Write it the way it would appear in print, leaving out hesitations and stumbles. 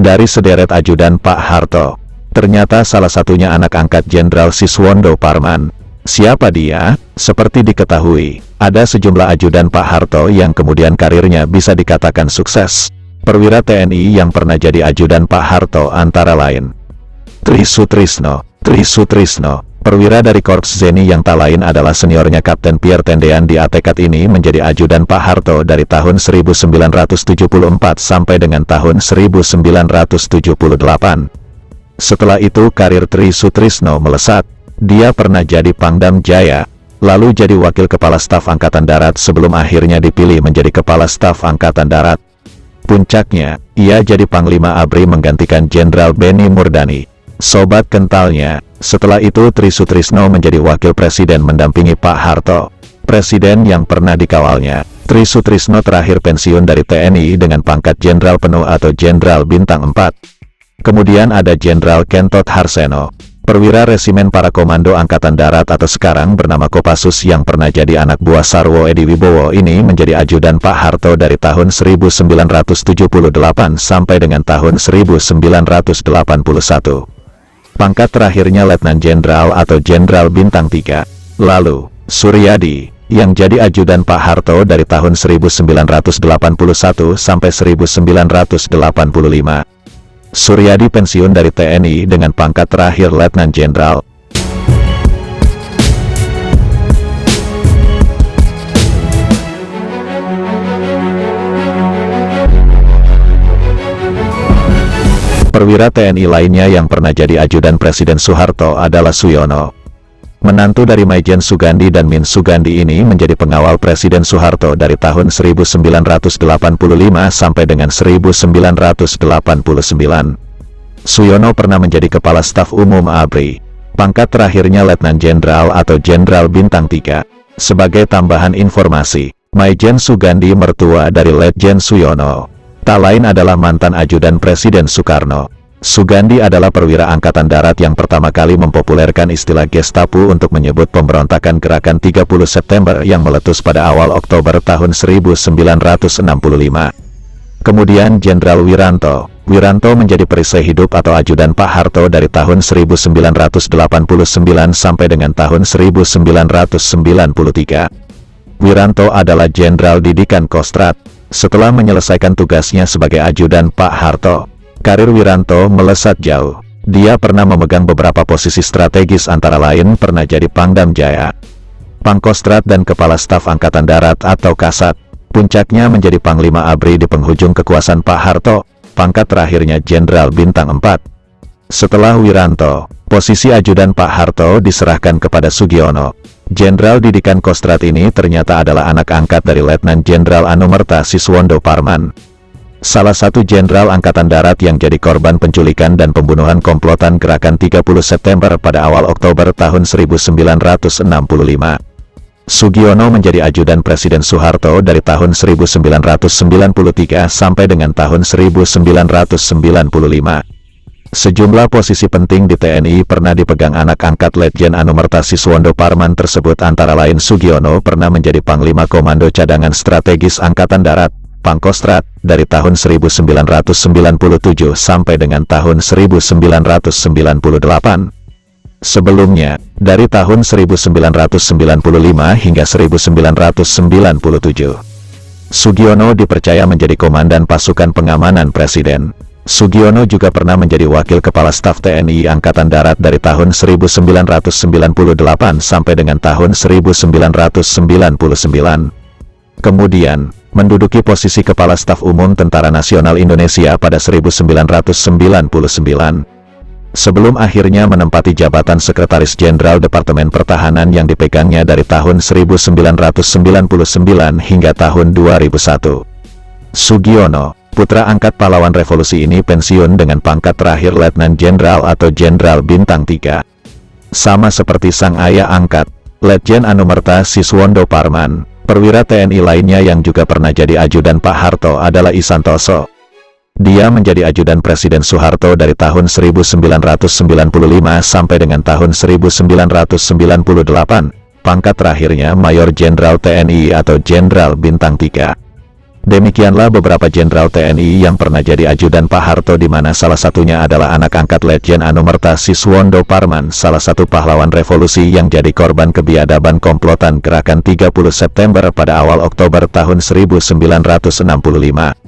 Dari sederet ajudan Pak Harto, ternyata salah satunya anak angkat Jenderal Siswondo Parman. Siapa dia? Seperti diketahui, ada sejumlah ajudan Pak Harto yang kemudian karirnya bisa dikatakan sukses. Perwira TNI yang pernah jadi ajudan Pak Harto antara lain Tri Sutrisno, perwira dari Korps Zeni yang tak lain adalah seniornya Kapten Pierre Tendean di Atekat ini menjadi ajudan Pak Harto dari tahun 1974 sampai dengan tahun 1978. Setelah itu karir Tri Sutrisno melesat. Dia pernah jadi Pangdam Jaya, lalu jadi Wakil Kepala Staf Angkatan Darat sebelum akhirnya dipilih menjadi Kepala Staf Angkatan Darat. Puncaknya, ia jadi Panglima ABRI menggantikan Jenderal Benny Murdani. Sobat kentalnya, setelah itu Tri Sutrisno menjadi Wakil Presiden mendampingi Pak Harto, Presiden yang pernah dikawalnya. Tri Sutrisno terakhir pensiun dari TNI dengan pangkat Jenderal Penuh atau Jenderal Bintang 4. Kemudian ada Jenderal Kentot Harseno, perwira Resimen Para Komando Angkatan Darat atau sekarang bernama Kopassus yang pernah jadi anak buah Sarwo Edi Wibowo ini menjadi ajudan Pak Harto dari tahun 1978 sampai dengan tahun 1981. Pangkat terakhirnya Letnan Jenderal atau Jenderal Bintang 3. Lalu, Suryadi, yang jadi ajudan Pak Harto dari tahun 1981 sampai 1985. Suryadi pensiun dari TNI dengan pangkat terakhir Letnan Jenderal. Perwira TNI lainnya yang pernah jadi ajudan Presiden Soeharto adalah Suyono. Menantu dari Maijen Sugandi dan Min Sugandi ini menjadi pengawal Presiden Soeharto dari tahun 1985 sampai dengan 1989. Suyono pernah menjadi Kepala Staf Umum ABRI. Pangkat terakhirnya Letnan Jenderal atau Jenderal Bintang 3. Sebagai tambahan informasi, Maijen Sugandi mertua dari Letjen Suyono. Tak lain adalah mantan ajudan Presiden Soekarno. Sugandi adalah perwira Angkatan Darat yang pertama kali mempopulerkan istilah Gestapo untuk menyebut pemberontakan gerakan 30 September yang meletus pada awal Oktober tahun 1965. Kemudian Jenderal Wiranto. Wiranto menjadi perisai hidup atau ajudan Pak Harto dari tahun 1989 sampai dengan tahun 1993. Wiranto adalah Jenderal Didikan Kostrad. Setelah menyelesaikan tugasnya sebagai ajudan Pak Harto, karir Wiranto melesat jauh. Dia pernah memegang beberapa posisi strategis antara lain pernah jadi Pangdam Jaya, Pangkostrat dan Kepala Staf Angkatan Darat atau Kasat. Puncaknya menjadi Panglima ABRI di penghujung kekuasaan Pak Harto, pangkat terakhirnya Jenderal Bintang 4. Setelah Wiranto, posisi ajudan Pak Harto diserahkan kepada Sugiono. Jenderal Didikan Kostrad ini ternyata adalah anak angkat dari Letnan Jenderal Anumerta Siswondo Parman, salah satu jenderal Angkatan Darat yang jadi korban penculikan dan pembunuhan komplotan gerakan 30 September pada awal Oktober tahun 1965. Sugiono menjadi ajudan Presiden Soeharto dari tahun 1993 sampai dengan tahun 1995. Sejumlah posisi penting di TNI pernah dipegang anak angkat Letjen Anumerta Siswondo Parman tersebut, antara lain Sugiono pernah menjadi Panglima Komando Cadangan Strategis Angkatan Darat, Pangkostrat, dari tahun 1997 sampai dengan tahun 1998. Sebelumnya, dari tahun 1995 hingga 1997. Sugiono dipercaya menjadi Komandan Pasukan Pengamanan Presiden. Sugiono juga pernah menjadi Wakil Kepala Staf TNI Angkatan Darat dari tahun 1998 sampai dengan tahun 1999. Kemudian, menduduki posisi Kepala Staf Umum Tentara Nasional Indonesia pada 1999. Sebelum akhirnya menempati jabatan Sekretaris Jenderal Departemen Pertahanan yang dipegangnya dari tahun 1999 hingga tahun 2001. Sugiono, putra angkat pahlawan revolusi ini, pensiun dengan pangkat terakhir Letnan Jenderal atau Jenderal Bintang 3. Sama seperti sang ayah angkat, Letjen Anumerta Siswondo Parman, perwira TNI lainnya yang juga pernah jadi ajudan Pak Harto adalah Isantoso. Dia menjadi ajudan Presiden Soeharto dari tahun 1995 sampai dengan tahun 1998. Pangkat terakhirnya Mayor Jenderal TNI atau Jenderal Bintang 3. Demikianlah beberapa jenderal TNI yang pernah jadi ajudan Pak Harto, di mana salah satunya adalah anak angkat Letjen Anumerta Siswondo Parman, salah satu pahlawan revolusi yang jadi korban kebiadaban komplotan gerakan 30 September pada awal Oktober tahun 1965.